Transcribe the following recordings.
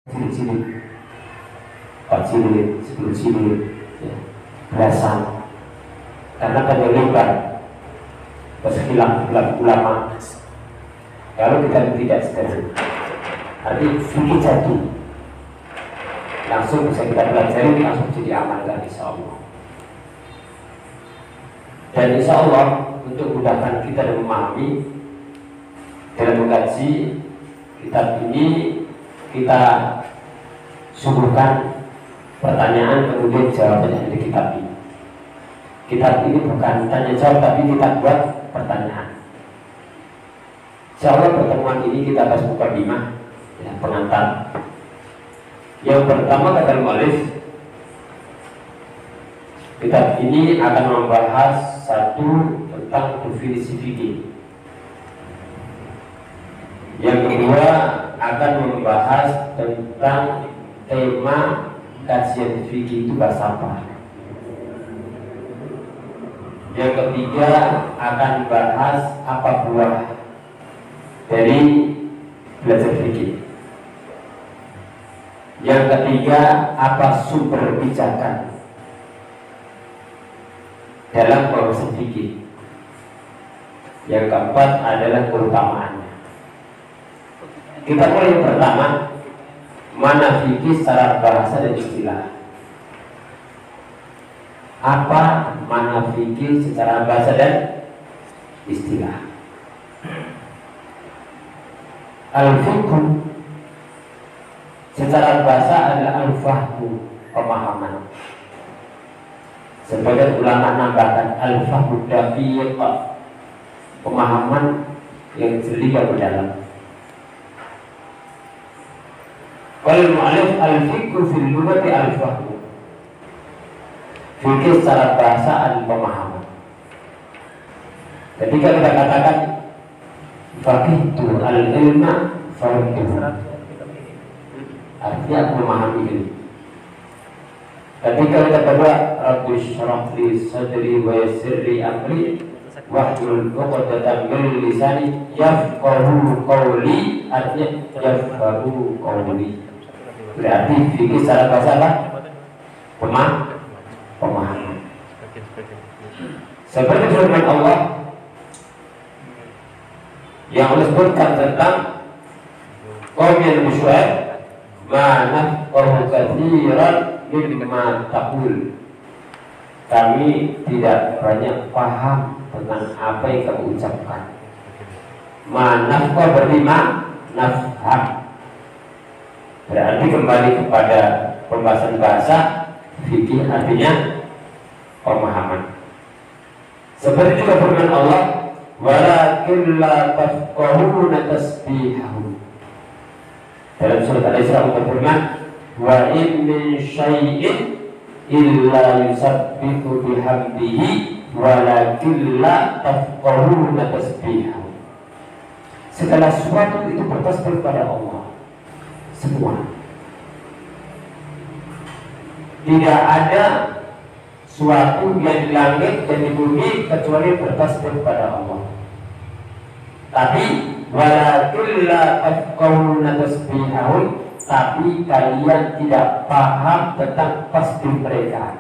cilik-cilik, 4 cilik, 10 cilik, ya, belasan. Karena penyelipan kesekilan ulama. Kalau kita tidak sederhana, nanti fikih jatuh, langsung bisa kita pelajari, langsung jadi amalkan insya Allah. Dan insya Allah untuk mudahkan kita dan memahami dalam mengkaji kitab ini, kita suguhkan pertanyaan kemudian jawabannya dari kitab ini. Kitab ini bukan tanya jawab, tapi kita buat pertanyaan. Insya Allah pertemuan ini kita bahas mukadimah, ya, pengantar. Yang pertama kata mu'allif, kitab ini akan membahas satu tentang definisi fikih. Yang kedua akan membahas tentang tema kajian fikih itu bahasa apa. Yang ketiga akan bahas apa buah dari belajar fikih. Yang ketiga apa sumber pijakan dalam proses fikih. Yang keempat adalah keutamaannya. Kita mulai yang pertama, mana fikih secara bahasa dan istilah. Apa mana fikih secara bahasa dan istilah? Al-fiqh secara bahasa adalah al-fahmu, pemahaman. Sebagian ulama nambahkan al-fahmu daqiq, pemahaman yang jeli dan mendalam. Kalau mu'allif al-fiqh fil lughati al-fahmu, fikih secara bahasa adalah pemahaman. Ketika kita katakan faqihtu al-ilma faqihtu, artinya aku memahami ilmu. Ketika kita berdoa Rabbi syrah li sadri wa yassir li amri wahlul 'uqdatam min lisani yafqahu qawli, artinya yafqahu qawli. Berarti fikih secara bahasa apa? Pemahaman. Seperti firman Allah yang Allah sebutkan tentang kaum yang musyrik, ma nafqahu katsiran mimma taqul. Kami tidak banyak paham tentang apa yang kamu ucapkan. Ma nafqah berarti nafham. Berarti kembali kepada pembahasan bahasa, fikih artinya pemahaman. Seperti juga firman Allah, walakin la tafqahuna tasbihahum. Dalam surat Al-Isra berfirman, wa in min syai'in illa yusabbihu bihamdihi walakin la tafqahuna tasbihahum. Segala sesuatu itu bertasbih kepada Allah. Semua. Tidak ada suatu yang di langit dan di bumi kecuali bertasbih kepada Allah. Tapi walakin la tafqahuna tasbihahum, tapi kalian tidak paham tentang tasbih mereka.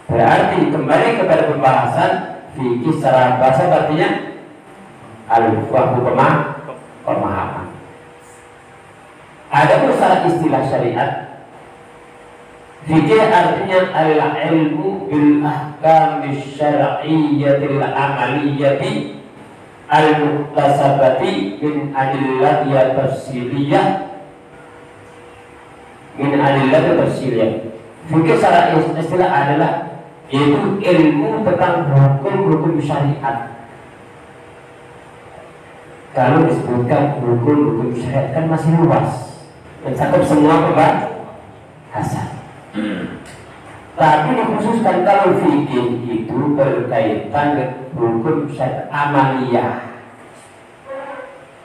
Berarti kembali kepada pembahasan fikih secara bahasa, artinya al-fahmu, pemahaman. Ada secara istilah syariat, fikih artinya al-ilmu bil ahkam syar'iyyatil amaliyyati al-muktasabati min adillati tafsiliyah, Fikih secara istilah adalah yaitu ilmu tentang hukum-hukum syariat. Kalau disebutkan hukum-hukum syariat kan masih luas, mencakup semua pembahasan. Tapi dikhususkan kalau fikih itu berkaitan dengan hukum syariat amaliyah,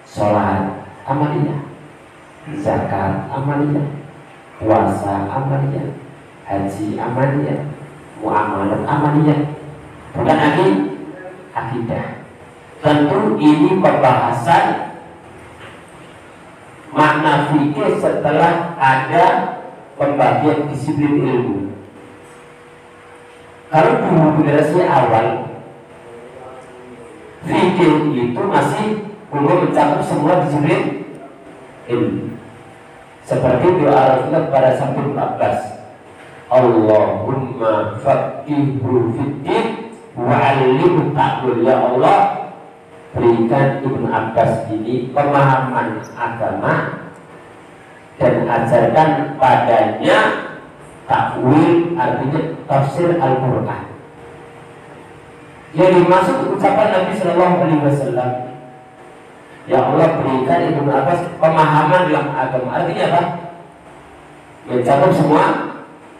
sholat amaliyah, zakat amaliyah, puasa amaliyah, haji amaliyah, muamalah amaliyah, bukan akidah. Tentu ini pembahasan makna makna fikih setelah ada pembagian disiplin ilmu. Kalau dulu generasi awal, fikih itu masih belum mencakup semua disiplin ilmu. Seperti doa Rasulullah pada Sabtu 14, Allahumma faqihhu fiddin wa'allimhu ta'wil. Ya Allah, berikan Ibnu Abbas ini pemahaman agama dan ajarkan padanya takwil, artinya tafsir Al-Quran. Yang dimaksud ucapan Nabi Shallallahu Alaihi Wasallam, ya Allah berikan Ibnu Abbas pemahaman dalam agama, artinya apa? Mencakup semua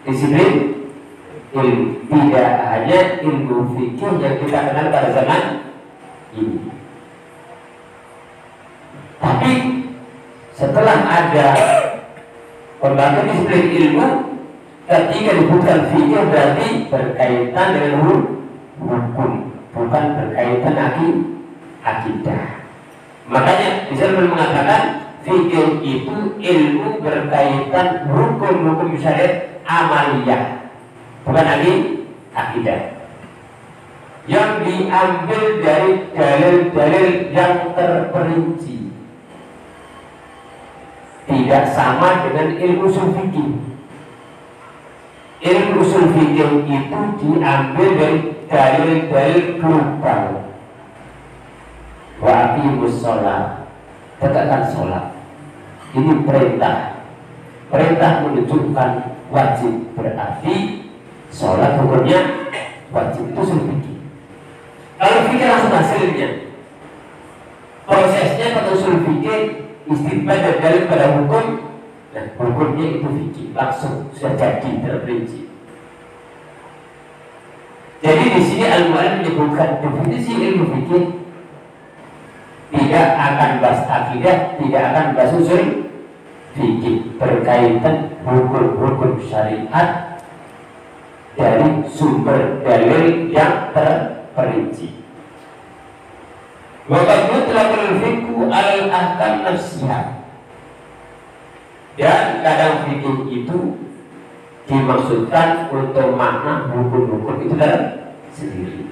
disiplin ilmu, tidak hanya ilmu fikih yang kita kenal pada zaman ini. Tapi setelah ada pembagian disiplin ilmu, ketika disebutkan fikih berarti berkaitan dengan hukum, bukan berkaitan akidah. Makanya bisa mengatakan fikih itu ilmu berkaitan hukum-hukum syariat amaliyah, bukan lagi akidah, yang diambil dari dalil-dalil yang terperinci. Tidak sama dengan ilmu usul fikih. Ilmu usul fikih itu diambil dari dalil-dalil global. Wa aqimus shalah, tegakkan sholat. Ini perintah. Perintah menunjukkan wajib, berarti sholat hukumnya wajib. Itu usul fikih. Kalau fikih langsung hasilnya, prosesnya pada usul fikih istinbat dan dalil pada hukum, nah hukumnya itu fikih langsung sudah jadi terperinci. Jadi di sini Al-Mu'allif menyebutkan definisi ilmu fikih tidak akan bahas akidah, tidak akan bahas usul fikih, berkaitan hukum-hukum syariat dari sumber dalil yang terperinci. Wa mutlaqul fiqhu al-ahkam nafsiyah. Dan kadang fikih itu dimaksudkan untuk makna hukum-hukum itu dalam sendiri.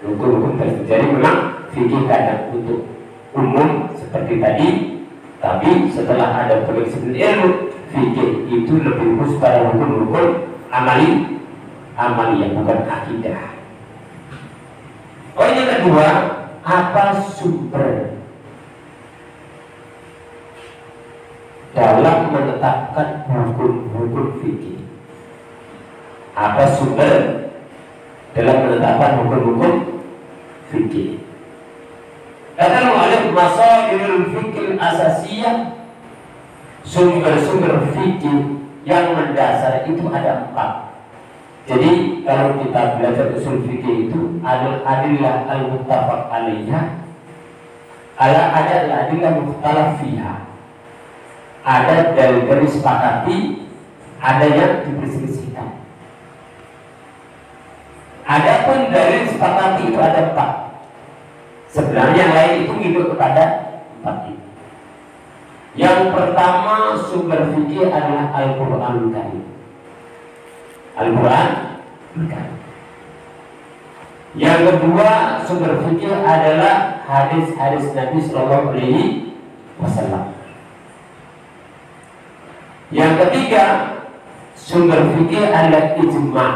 Hukum-hukum tersebut. Jadi memang fikih kadang untuk umum seperti tadi, tapi setelah ada prinsip ilmu, fikih itu lebih khusus pada hukum-hukum amaliyah, bukan akidah. Poin yang kedua, apa sumber dalam menetapkan hukum-hukum fikih? Apa sumber dalam menetapkan hukum-hukum fikih? Kata mu'allif, masadirul fikih asasiyah, sumber-sumber fikih yang mendasar itu ada 4. Jadi kalau kita belajar usul fikih itu ada adillah al-muttafaq alaiha, ada adillah mukhtalaf fiha. Ada dalil disepakati, ada yang diperselisihkan. Adapun dalil disepakati itu ada 4. Sebenarnya yang lain itu ngikut kepada 4 itu. Yang pertama sumber fikih adalah Al-Qur'anul Karim. Al-Quran. Yang kedua sumber fikih adalah hadis-hadis Nabi Sallallahu Alaihi Wasallam. Yang ketiga sumber fikih adalah ijma',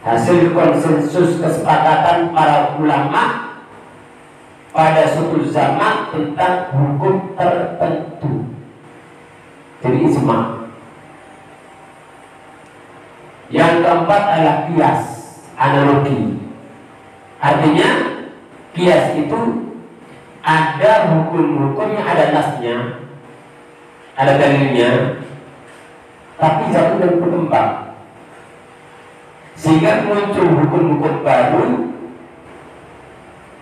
hasil konsensus kesepakatan para ulama pada suatu zaman tentang hukum tertentu. Jadi ijma'. Yang keempat adalah qiyas, analogi. Artinya qiyas itu ada hukum-hukum yang ada nasnya, ada dalilnya, tapi jatuh dan berkembang, sehingga muncul hukum-hukum baru.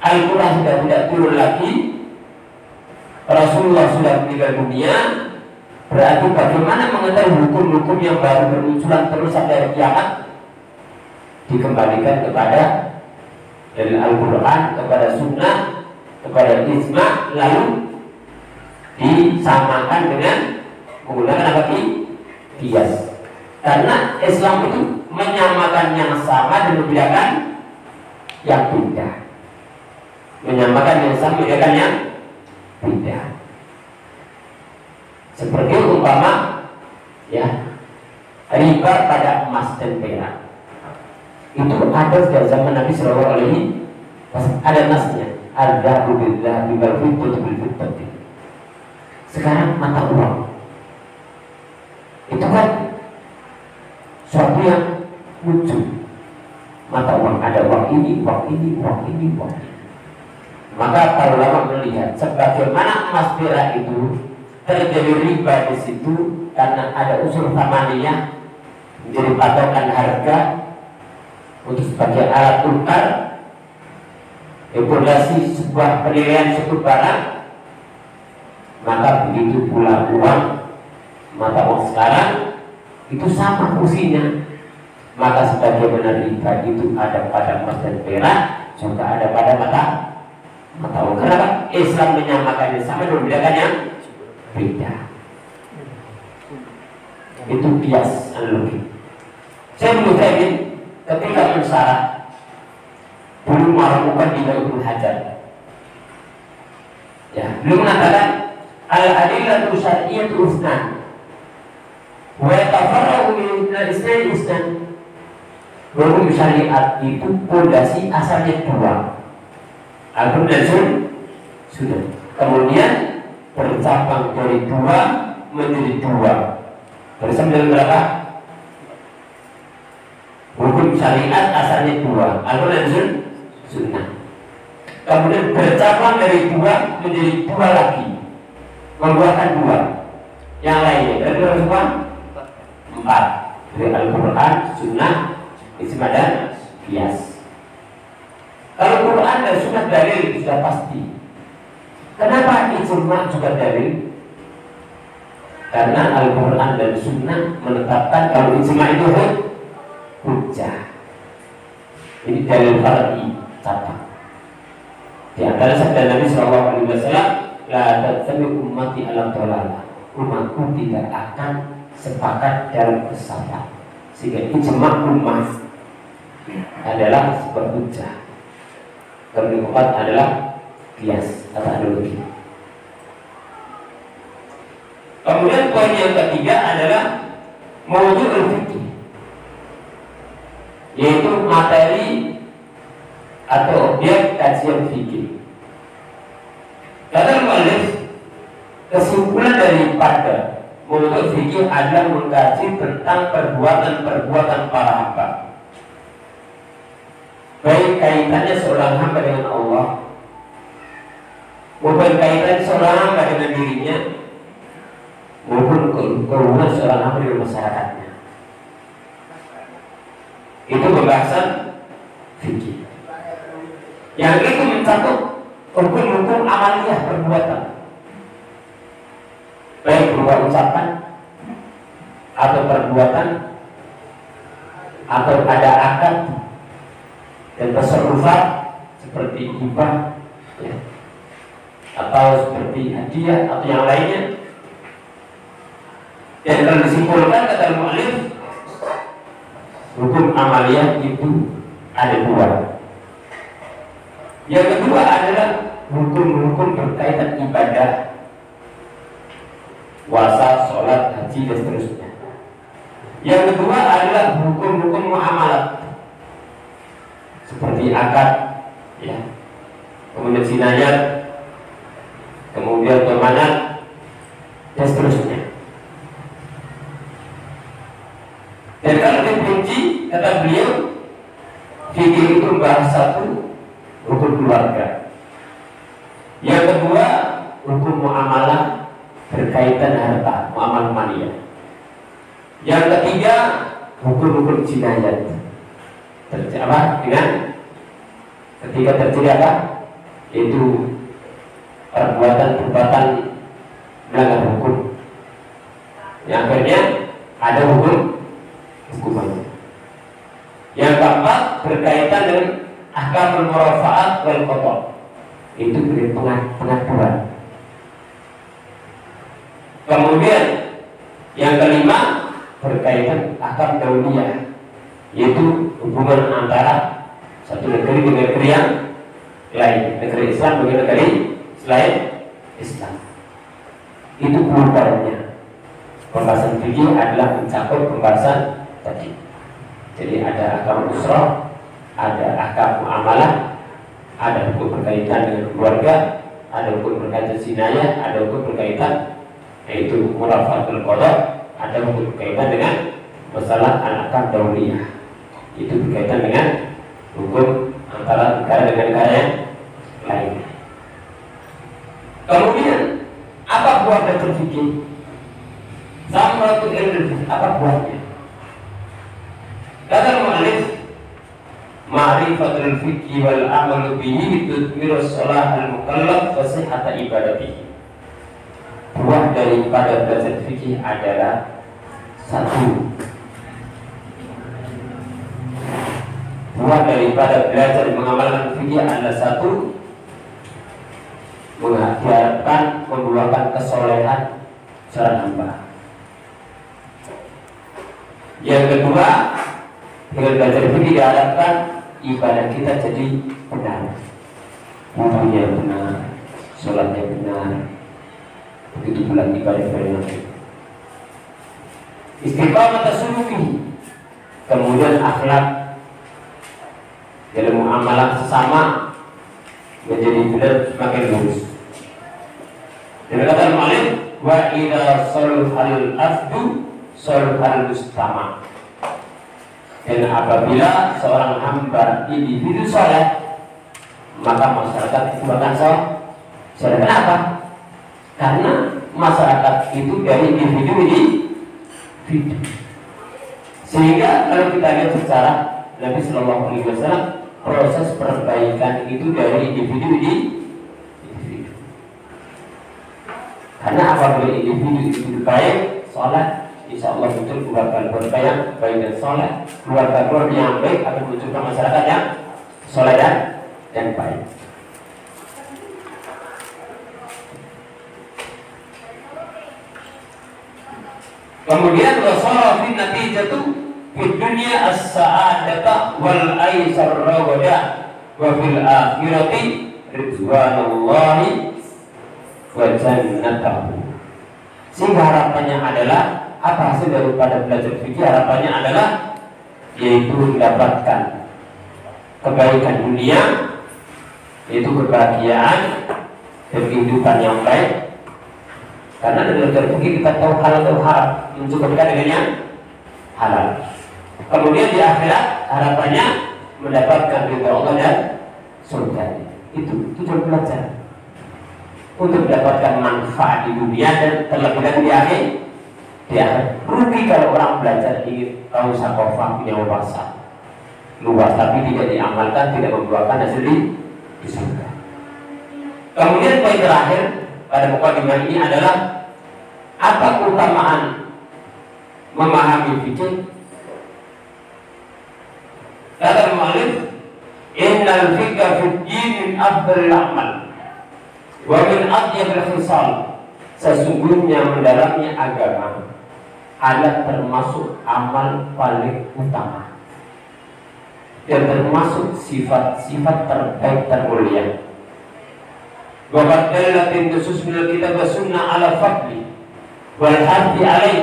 Al-Quran sudah tidak turun lagi, Rasulullah sudah meninggal dunia. Berarti bagaimana mengetahui hukum-hukum yang baru bermunculan terus sampai kiamat? Dikembalikan kepada dari Al-Quran, kepada Sunnah, kepada ijma', lalu disamakan dengan menggunakan apa? Kias. Karena Islam itu menyamakan yang sama dan membedakan yang beda. Menyamakan yang sama, membedakan yang beda. Seperti umpama ya, riba pada emas dan perak itu ada sejak zaman Nabi Shallallahu Alaihi Wasallam, ada nasnya, ada billah bibal fitrah bil fitrah. Sekarang mata uang itu kan suatu yang wujud. Mata uang, ada uang ini, uang ini, uang ini, uang ini. Maka para ulama melihat sebagaimana emas perak itu terjadi riba di situ karena ada unsur thamaniyah menjadi patokan harga untuk sebagai alat tukar evaluasi sebuah penilaian suatu barang. Maka begitu pula uang, mata uang sekarang itu sama fungsinya. Maka sebagaimana riba itu ada pada emas dan perak, juga ada pada mata uang. Kenapa? Islam menyamakannya sama dan membedakan yang beda. Itu kias analogi. Saya mengucapkan ketika mensyarah belum melakukan di Ibnu Hajar, ya, belum mengatakan al-adillatu syar'iyyatu usnan wa yatafarra'u min al-isnani usnan. Hukum syariat itu pondasi asalnya dua, Al-Quran dan Sunnah. Kemudian bercabang dari dua menjadi dua. Bersama dengan berapa? Hukum syariat asalnya dua, Al-Quran dan Sunnah. Kemudian bercabang dari dua menjadi dua lagi, membuahkan dua. Yang lainnya berapa semua? Empat. Dari Al-Quran, Sunnah, Ijma dan Qiyas. Kalau Quran dan Sunnah dalil sudah pasti. Kenapa Ijma juga dalil? Karena Al-Quran dan Sunnah menetapkan kalau Ijma itu hujjah. Ini dalil far'i, catat. Di antara sabda Nabi Shallallahu Alaihi Wasallam, la tattabi ummati ala dhalalah. Umatku tidak akan sepakat dalam kesalahan. Sehingga ijma ummah adalah sebuah hujjah. Yang keempat adalah kias atau analogi. Kemudian poin yang ketiga adalah mawdu'ul fikih, yaitu materi atau objek kajian fikih. Kata muallif, kesimpulan daripada mawdu' fikih adalah mengkaji tentang perbuatan-perbuatan para hamba, baik kaitannya seorang hamba dengan Allah maupun kaitan seorang hamba dengan dirinya maupun hubungan seorang hamba dengan masyarakatnya. Itu pembahasan fikih. Yang itu mencakup hukum-hukum amaliyah perbuatan, baik berupa ucapan atau perbuatan atau ada akad dan tasarrufat seperti hibah, ya, atau seperti hadiah atau yang lainnya. Dan kalau disimpulkan kata mu'allif, hukum amaliyah itu ada dua. Yang kedua adalah hukum-hukum berkaitan ibadah, puasa, sholat, haji dan seterusnya. Yang kedua adalah hukum-hukum muamalat seperti akad, ya, kemudian sinayat, kemudian pemanat dan seterusnya. Dan kalau diperinci, kata beliau, fikih itu membahas satu, hukum keluarga. Yang kedua, hukum muamalah berkaitan harta, muamalah maliyah. Yang ketiga, hukum-hukum jinayat. Apa? Dengan ketika terjadi apa? Itu perbuatan-perbuatan melanggar hukum. Yang akhirnya ada hukumannya. Yang keempat berkaitan dengan ahkamul murafaat wal qada. Itu pengaduan. Kemudian yang kelima berkaitan akad dauliyah, yaitu hubungan antara satu negeri dengan negeri yang lain, negeri Islam dengan negeri selain Islam. Itu keluarnya. Pembahasan fikih adalah mencakup pembahasan tadi. Jadi ada akad usrah, ada akad muamalah, ada hukum berkaitan dengan keluarga, ada hukum berkaitan sinayah, ada hukum berkaitan yaitu murafatul qada, ada hukum berkaitan dengan masalah al-akad dauliyah. Itu berkaitan dengan hukum antara negara dengan negara yang lain. Kemudian apa buah dari fikih? Samratul ilmi, apa buahnya? Kata mu'allif, ma'rifatul fikhi wal amalu bihi tudmiru salah al-mukallaf wa sihhata ibadatihi. Buah daripada belajar fikih adalah satu. Buah daripada belajar mengamalkan fikih adalah satu, mengajarkan, membuahkan kesolehan seorang hamba. Yang kedua, dengan belajar fikih diharapkan ibadah kita jadi benar, wudunya benar, sholatnya benar, begitu pula ibadah yang lain. Istiqamah tasawufi, kemudian akhlak dalam muamalah sesama menjadi benar, semakin lurus. Dan kata Malik, wa idza saluhal abdu saluhal mustama. Dan apabila seorang hamba individu soleh, maka masyarakat itu akan soleh. Kenapa? Karena masyarakat itu dari individu ini, sehingga kalau kita lihat secara Nabi Shallallahu Alaihi Wasallam, proses perbaikan itu dari individu ini. Karena apabila individu baik, soleh, insya Allah muncul keluarga yang baik dan soleh. Keluarga yang baik akan munculkan masyarakat yang soleh dan baik. Kemudian wasara fi natijatu fi dunya as-sa'adata wal aisar rawada wa fil akhirati ridwanullahi wa jannatahu. Sehingga harapannya adalah apa hasil daripada belajar fikih? Harapannya adalah yaitu mendapatkan kebaikan dunia, yaitu kebahagiaan dan kehidupan yang baik. Karena dari belajar fikih kita tahu halal atau haram, mencukupkan dengan yang halal. Kemudian di akhirat harapannya mendapatkan ridha Allah dan surga. Itu tujuan belajar, untuk mendapatkan manfaat di dunia dan terlebih lagi di akhir. Rugi kalau orang belajar ingin tahu sakofah punya wawasan luas tapi tidak diamalkan, tidak membuahkan hasil di surga. Kemudian poin terakhir pada mukadimah ini adalah apa keutamaan memahami fikih? Kata mu'allif, innal fikha fid din min afdalil amal wa min atyabil khisal. Sesungguhnya mendalamnya agama adalah termasuk amal paling utama dan termasuk sifat-sifat terbaik termulia. Wa qad dallatin nusus min al-kitab wa sunnah ala fadli wal hadhi alaih.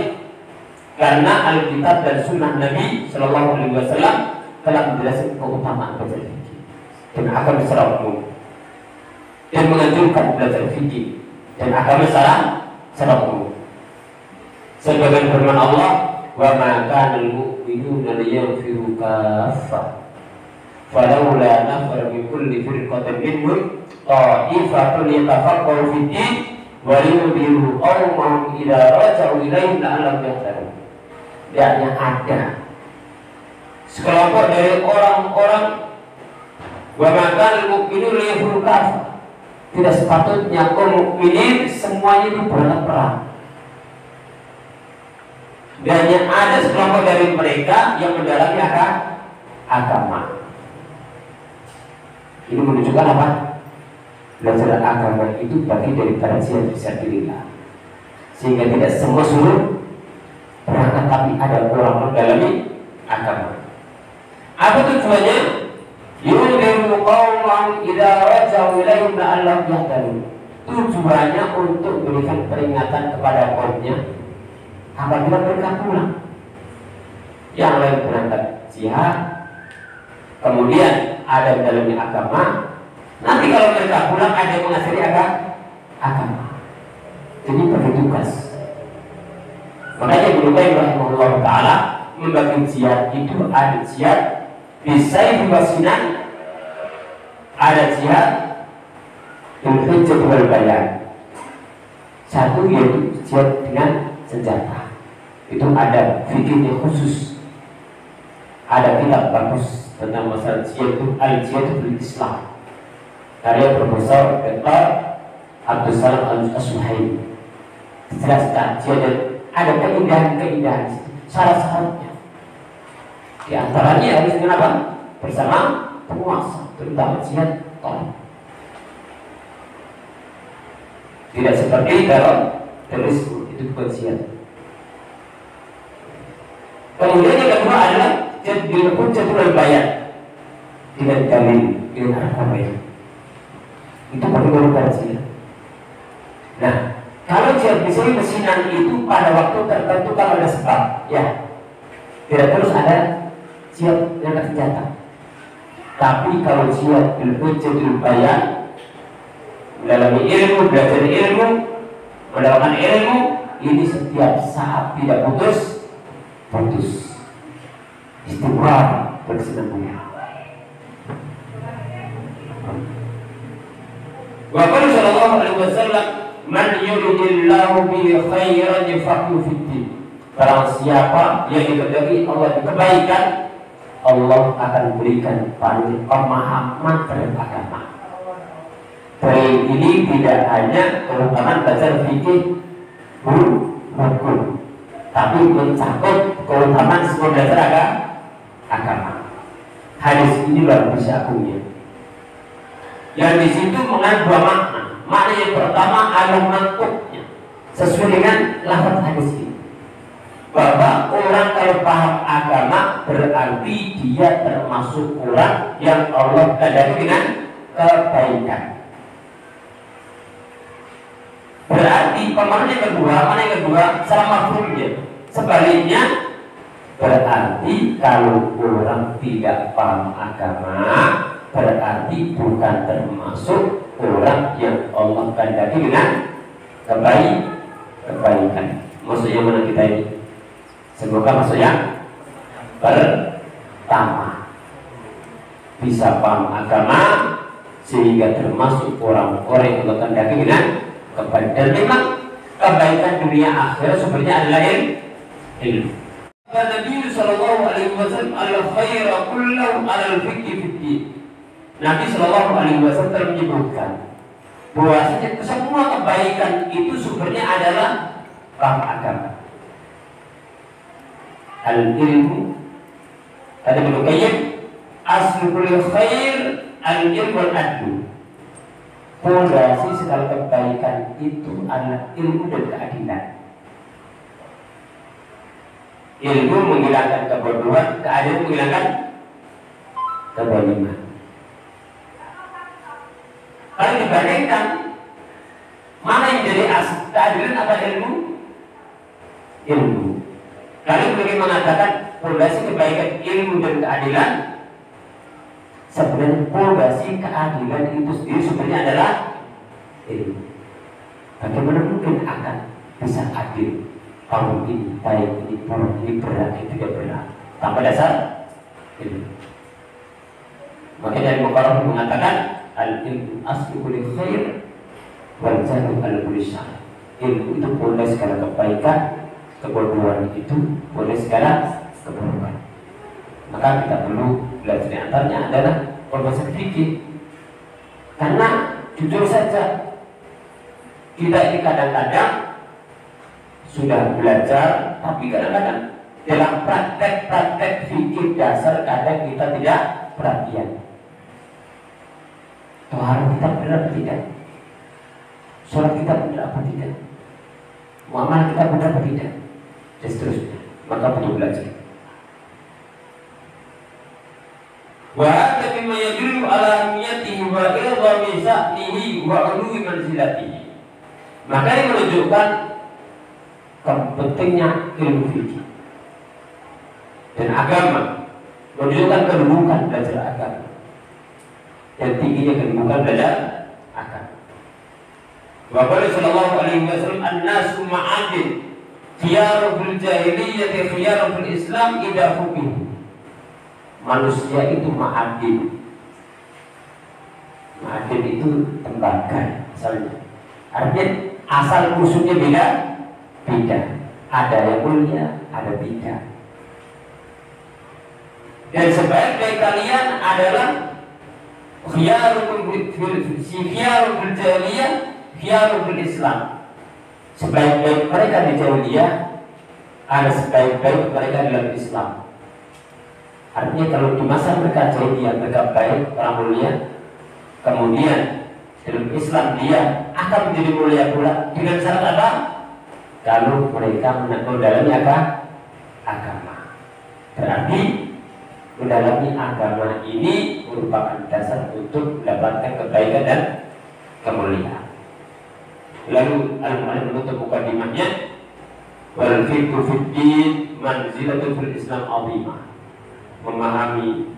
Karena Alkitab dan sunnah Nabi Sallallahu Alaihi Wasallam telah menjelaskan keutamaan belajar fikih dan agama secara umum, dan menganjurkan belajar fikih dan agama secara umum. Sebagian firman Allah, wa ma kana al-mu'minuna liyanfiru kaffah falawla nafara min kulli firqatin minhum ta'ifatun yatafaqahu fid din wa liyunziru qaumahum idza raja'u ilaihim la'allahum yahtadun. Dan yang ada sekelompok dari orang-orang, wa ma kana al-mu'minuna liyanfiru kaffah, tidak sepatutnya kaum mukminin semuanya itu berangkat perang. Dan yang ada sekelompok dari mereka yang mendalami agama. Ini menunjukkan apa? Belajar agama itu bagi daripada jihad fisabilillah. sehingga tidak semua suruh berangkat, tapi ada orang mendalami agama. Apa tujuannya? Yundiru qauman idza raja'u ilaihim la'allahum yahtadun. Tujuannya untuk berikan peringatan kepada kaumnya apabila mereka pulang. Yang lain berangkat jihad, kemudian ada mendalami agama. Nanti kalau mereka pulang ada yang mengajari agama. Jadi bagi tugas. Makanya Ibnu Qayyim rahimahullah taala membagi jihad itu ada jihad bisayfi wasinan, ada jihad bil hujjah wal bayan. Satu yaitu jihad dengan senjata. Itu ada fikihnya khusus. Ada kitab bagus tentang masalah jihad itu al-jihad bil Islam. Karya Profesor Dr. Abdul Salam Al-Suhaimi. Jelaskan jihad ada keindahan-keindahan syarat-syaratnya. Di antaranya harus dengan apa? Bersama penguasa, terutama jihad tolak. Tidak seperti terorisme, itu bukan jihad. Kemudian yang kedua adalah jadil hujjatul bayan, tidak dalil dengan agama. Itu bagaimana jihad. Nah, kalau jihad bisa mesinan itu pada waktu tertentu kalau ada sebab, ya tidak terus ada jihad yang senjata. Tapi kalau jihad bil hujjatul bayan, mendalami ilmu, belajar ilmu, mendapatkan ilmu, ini setiap saat tidak putus, istiqrar berkesinambungan. Wa qala sallallahu alaihi wasallam, man yuridillahu bihi khairan yafaqihu fid-din. Barang siapa yang dikehendaki Allah kebaikan, Allah akan berikan pemahaman terhadap agama. Dari ini tidak hanya keutamaan belajar fikih hukum, tapi mencakup keutamaan semua belajar agama. Hadis ini luar biasa agungnya. Yang di situ mengandung dua makna. Makna yang pertama adalah mantuknya sesuai dengan lafaz hadis ini, bahwa orang kalau paham agama berarti dia termasuk orang yang Allah kehendaki dengan kebaikan. Berarti pemahaman yang kedua sama mafhumnya. Sebaliknya berarti kalau orang tidak paham agama berarti bukan termasuk orang yang Allah kehendaki dengan kebaikan. Maksudnya mana kita ini? Semoga masuk yang pertama, bisa paham agama sehingga termasuk orang-orang yang Allah kehendaki dengan kebaikan. Dan memang kebaikan dunia akhirat sebenarnya adalah ilmu. Nabi sallallahu alaihi wasallam al-khaira kullahu al-fiqh fid-din. Nabi sallallahu alaihi wasallam menyebutkan bahwasanya semua kebaikan itu sumbernya adalah paham agama. Al-ilmu, kata Ibnu Qayyim, aslul khair al-ilmu wal adl. Fondasi segala kebaikan itu adalah ilmu dan keadilan. Ilmu menghilangkan kebodohan, keadilan menghilangkan kezaliman. Kalau dibandingkan mana yang jadi asal keadilan apa ilmu? Ilmu. Kalau beliau mengatakan fondasi kebaikan ilmu dan keadilan, sebenarnya fondasi keadilan itu sendiri sebenarnya adalah ilmu. Bagaimana mungkin akan bisa adil? Kalau ini baik, ini buruk, ini berat, ini tidak berat tanpa dasar ilmu. Makanya Al-Muqarraf mengatakan al-ilmu aslu kulli khair wal jahlu al-kulli syarr. Ilmu itu boleh segala kebaikan, kebodohan itu boleh segala keburukan. Maka kita perlu belajar antaranya adalah proses fikih. Karena jujur saja kita ini kadang-kadang sudah belajar, tapi kadang-kadang dalam praktek fikih dasar kadang kita tidak perhatian. Tohara kita benar atau tidak? Sholat kita benar atau tidak? muamalah kita benar atau tidak, dan seterusnya. Maka perlu belajar. Wa hadza mimma yadullu ala niyyatihi wa idhami sa'nihi wa 'uluwi manzilatihi. Maka ini menunjukkan pentingnya ilmu fikih dan agama, menunjukkan kedudukan belajar agama dan tingginya kedudukan belajar agama. Wa qala sallallahu alaihi wasallam an-nasu ma'adin khiyaru fil jahiliyyah khiyaru fil islam idza fuqih. Manusia itu ma'adin. Ma'adin itu tembaga misalnya. Artinya asal usulnya beda. Ada yang mulia, ada tidak. Dan sebaik-baik kalian adalah khiyarul jahiliyah, khiyarul Islam. Sebaik-baik mereka di jahiliyah, ada sebaik-baik mereka dalam Islam. Artinya kalau di masa mereka jahiliyah mereka baik, orang mulia, kemudian dalam Islam dia akan menjadi mulia pula dengan syarat apa? Kalau mereka mendalami agama. Berarti mendalami agama ini merupakan dasar untuk mendapatkan kebaikan dan kemuliaan. Lalu al-mu'allif menutup mukadimahnya, wal fiqhu fid din manzilatu fil Islam 'azimah. Memahami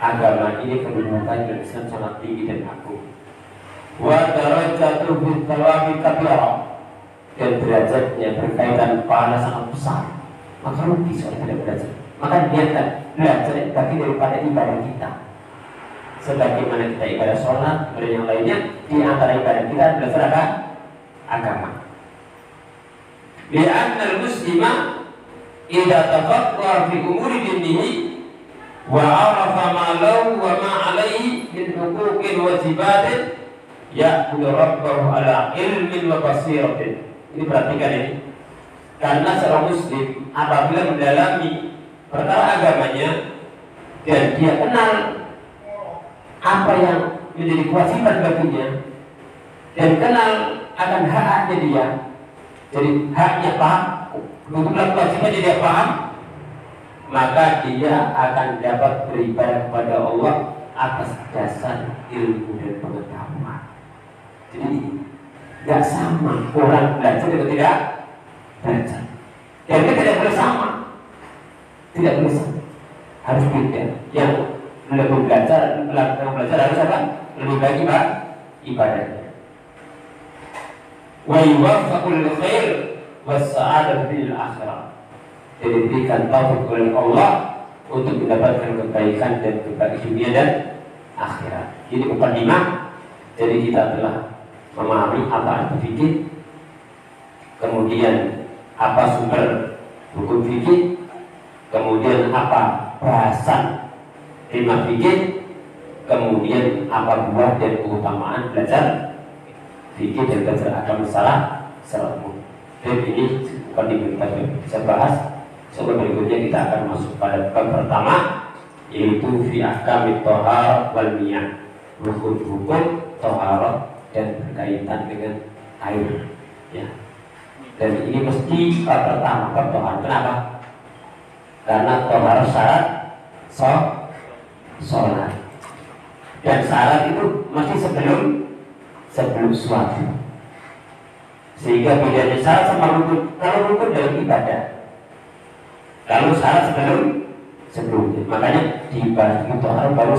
agama ini kedudukan dalam Islam sangat tinggi dan agung. Wa darajatu fil thawabi kabira. Dan derajatnya berkaitan pahala sangat besar. Maka rugi seorang tidak belajar. Maka niatkan belajar bagi daripada ibadah kita. Sebagaimana kita ibadah sholat dan yang lainnya, di antara ibadah kita belajar apa? Agama. Li'anna al-muslima idza tafaqqa fi umuri dinihi wa 'arafa ma lahu wa ma 'alaihi min huquqin wa wajibatin ya'budu rabbahu ala ilmin wa basiratin. Ini perhatikan ini. Karena seorang muslim apabila mendalami perkara agamanya dan dia kenal apa yang menjadi kewajiban baginya dan kenal akan hak-haknya dia, jadi haknya paham, untuk melakukan kewajibannya dia paham, maka dia akan dapat beribadah kepada Allah atas dasar ilmu dan pengetahuan. Jadi tidak sama orang belajar atau tidak belajar. Dan kita tidak boleh sama, tidak boleh sama, harus beda. Yang lebih belajar harus apa? Lebih baik ibadahnya. Wa yuwaffaqul khair was sa'adah fil akhirah. Jadi diberikan taufik oleh Allah untuk mendapatkan kebaikan dan kebahagiaan dunia dan akhirat. Ini mukadimah. Jadi kita telah memahami apa arti fikih, kemudian apa sumber hukum fikih, kemudian apa bahasan tema fikih, kemudian apa buah dan keutamaan belajar fikih dan belajar agama secara umum. Dan ini bukan kita bisa bahas. Sebelum berikutnya kita akan masuk pada bab pertama, yaitu fi ahkamit thahar wal miyah, hukum thaharah dan berkaitan dengan air, ya. Dan ini mesti bab pertama, bab thahar. Kenapa? Karena thahar syarat sholat, dan syarat itu mesti sebelum suatu, sehingga bedanya syarat sama rukun. Kalau rukun dalam ibadah, kalau syarat sebelumnya, makanya dibahas itu harus baru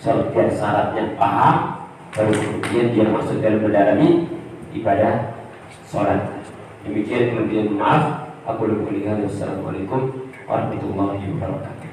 sholat, biar syaratnya paham, baru kemudian dia masuk dalam mendalami ibadah sholat. Demikian, kemudian maaf, aku lupa lihat. Wassalamualaikum warahmatullahi wabarakatuh.